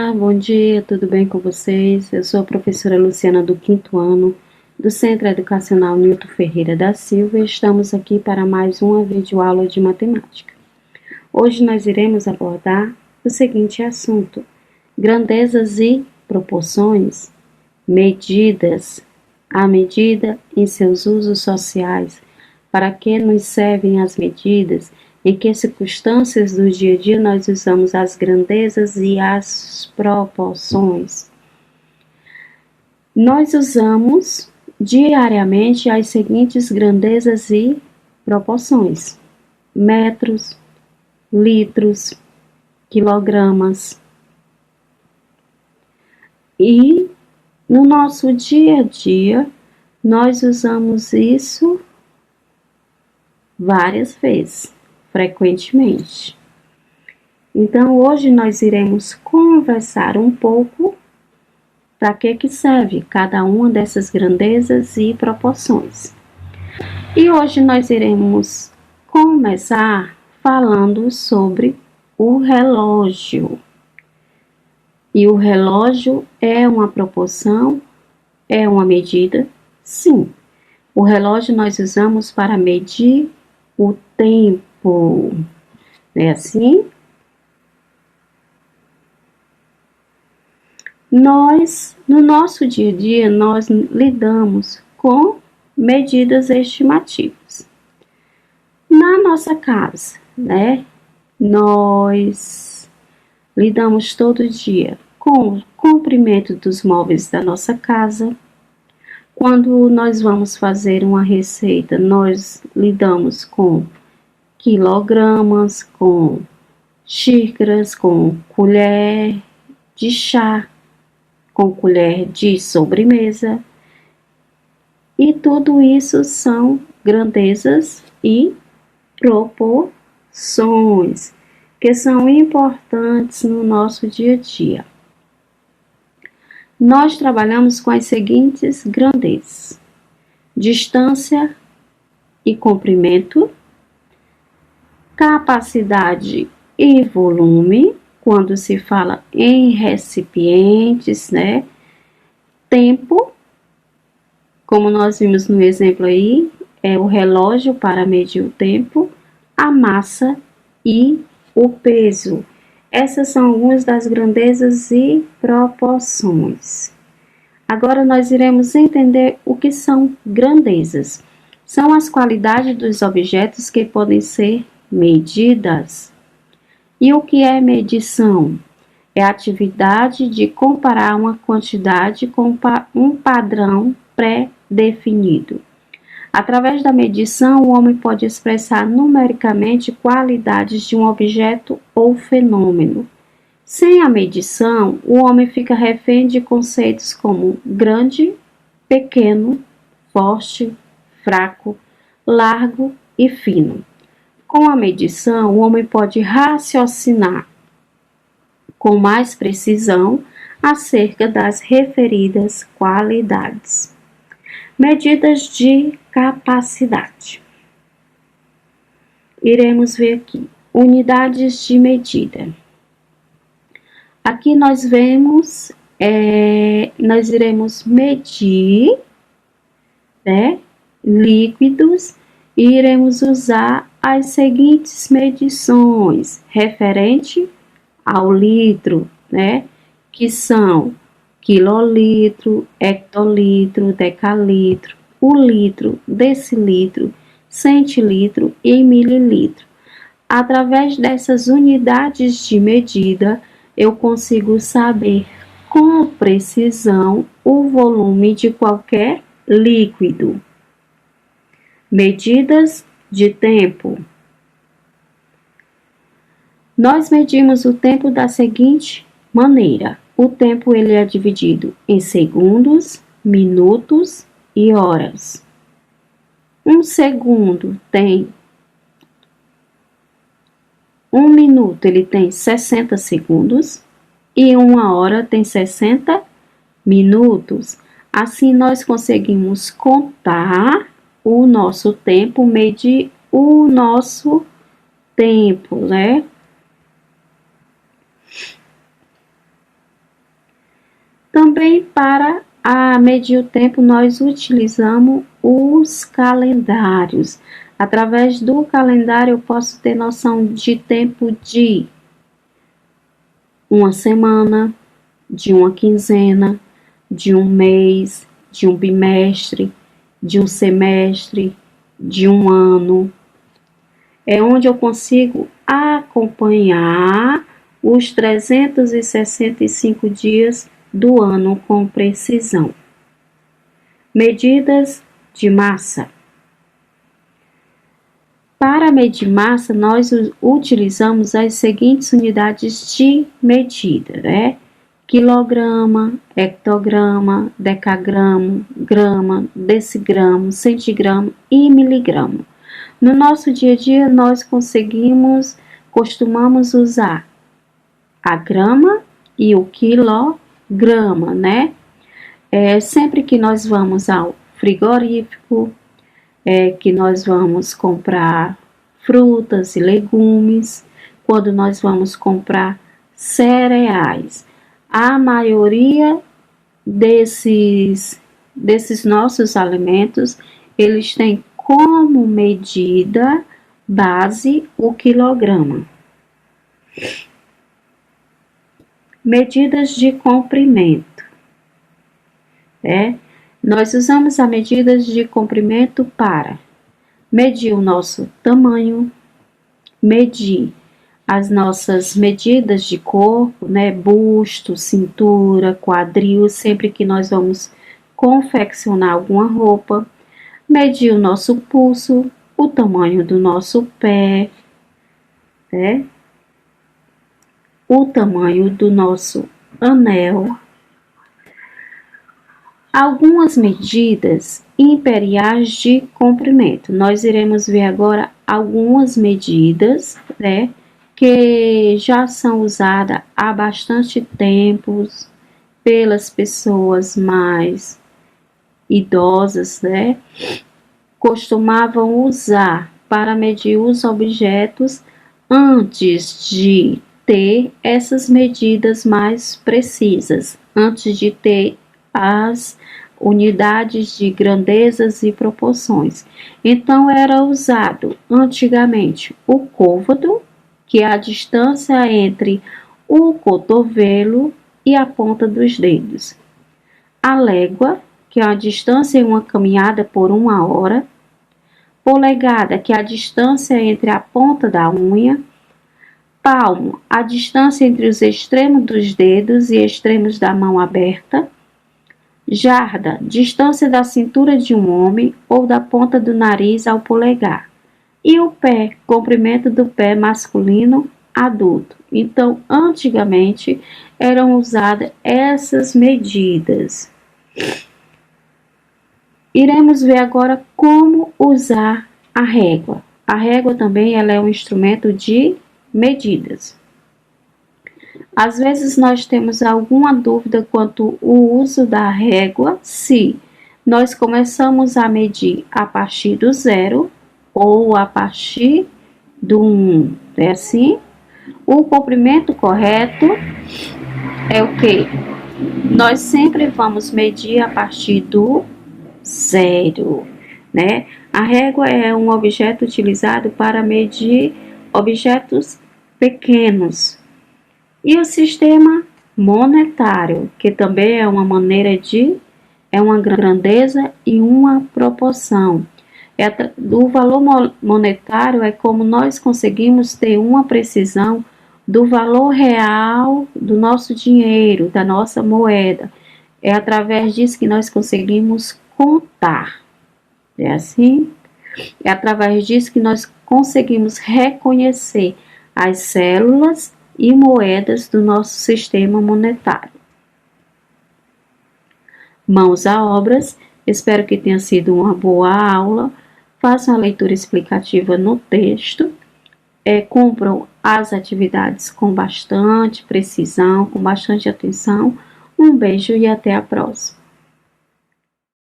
Olá, bom dia, tudo bem com vocês? Eu sou a professora Luciana do 5º ano do Centro Educacional Nilton Ferreira da Silva e estamos aqui para mais uma videoaula de matemática. Hoje nós iremos abordar o seguinte assunto: grandezas e proporções, medidas, a medida em seus usos sociais, para que nos servem as medidas, em que circunstâncias do dia a dia nós usamos as grandezas e as proporções. Nós usamos diariamente as seguintes grandezas e proporções: metros, litros, quilogramas. E no nosso dia a dia, nós usamos isso várias vezes, frequentemente. Então, hoje nós iremos conversar um pouco para que serve cada uma dessas grandezas e proporções. E hoje nós iremos começar falando sobre o relógio. E o relógio é uma proporção? É uma medida? Sim. O relógio nós usamos para medir o tempo. Não é assim? No nosso dia a dia, nós lidamos com medidas estimativas. Na nossa casa, né? Nós lidamos todo dia com o comprimento dos móveis da nossa casa. Quando nós vamos fazer uma receita, nós lidamos com quilogramas, com xícaras, com colher de chá, com colher de sobremesa. E tudo isso são grandezas e proporções que são importantes no nosso dia a dia. Nós trabalhamos com as seguintes grandezas: distância e comprimento, capacidade e volume, quando se fala em recipientes, né? Tempo, como nós vimos no exemplo aí, é o relógio para medir o tempo, a massa e o peso. Essas são algumas das grandezas e proporções. Agora nós iremos entender o que são grandezas. São as qualidades dos objetos que podem ser medidas. E o que é medição? É a atividade de comparar uma quantidade com um padrão pré-definido. Através da medição, o homem pode expressar numericamente qualidades de um objeto ou fenômeno. Sem a medição, o homem fica refém de conceitos como grande, pequeno, forte, fraco, largo e fino. Com a medição, o homem pode raciocinar com mais precisão acerca das referidas qualidades. Medidas de capacidade. Iremos ver aqui unidades de medida. Aqui nós vemos, nós iremos medir, né, líquidos e iremos usar as seguintes medições referente ao litro, né, que são quilolitro, hectolitro, decalitro, o litro, decilitro, centilitro e mililitro. Através dessas unidades de medida, eu consigo saber com precisão o volume de qualquer líquido. Medidas de tempo. Nós medimos o tempo da seguinte maneira: o tempo ele é dividido em segundos, minutos e horas. Um segundo tem 1 minuto, ele tem 60 segundos e 1 hora tem 60 minutos. Assim nós conseguimos contar o nosso tempo, medir o nosso tempo, né? Também para medir o tempo, nós utilizamos os calendários. Através do calendário, eu posso ter noção de tempo de uma semana, de uma quinzena, de um mês, de um bimestre, de um semestre, de um ano. É onde eu consigo acompanhar os 365 dias do ano com precisão. Medidas de massa. Para medir massa, nós utilizamos as seguintes unidades de medida, né? Quilograma, hectograma, decagrama, grama, decigrama, centigrama e miligrama. No nosso dia a dia, nós costumamos usar a grama e o quilograma, né? Sempre que nós vamos ao frigorífico, que nós vamos comprar frutas e legumes, quando nós vamos comprar cereais, a maioria desses nossos alimentos, eles têm como medida base o quilograma. Medidas de comprimento. Nós usamos as medidas de comprimento para medir o nosso tamanho, medir as nossas medidas de corpo, né? Busto, cintura, quadril, sempre que nós vamos confeccionar alguma roupa, medir o nosso pulso, o tamanho do nosso pé, né? O tamanho do nosso anel. Algumas medidas imperiais de comprimento. Nós iremos ver agora algumas medidas, né, que já são usadas há bastante tempo pelas pessoas mais idosas, né? Costumavam usar para medir os objetos antes de ter essas medidas mais precisas, antes de ter as unidades de grandezas e proporções. Então, era usado antigamente o côvado, que é a distância entre o cotovelo e a ponta dos dedos. A légua, que é a distância em uma caminhada por 1 hora. Polegada, que é a distância entre a ponta da unha. Palmo, a distância entre os extremos dos dedos e extremos da mão aberta. Jarda, distância da cintura de um homem ou da ponta do nariz ao polegar. E o pé, comprimento do pé masculino adulto. Então, antigamente, eram usadas essas medidas. Iremos ver agora como usar a régua. A régua também ela é um instrumento de medidas. Às vezes nós temos alguma dúvida quanto ao uso da régua, se nós começamos a medir a partir do 0 ou a partir do 1. É assim? O comprimento correto é o que? Nós sempre vamos medir a partir do 0, né? A régua é um objeto utilizado para medir objetos pequenos. E o sistema monetário, que também é uma maneira é uma grandeza e uma proporção. O valor monetário é como nós conseguimos ter uma precisão do valor real do nosso dinheiro, da nossa moeda. É através disso que nós conseguimos contar. É assim? É através disso que nós conseguimos reconhecer as células e moedas do nosso sistema monetário. Mãos à obras, espero que tenha sido uma boa aula. Façam a leitura explicativa no texto. Cumpram as atividades com bastante precisão, com bastante atenção. Um beijo e até a próxima.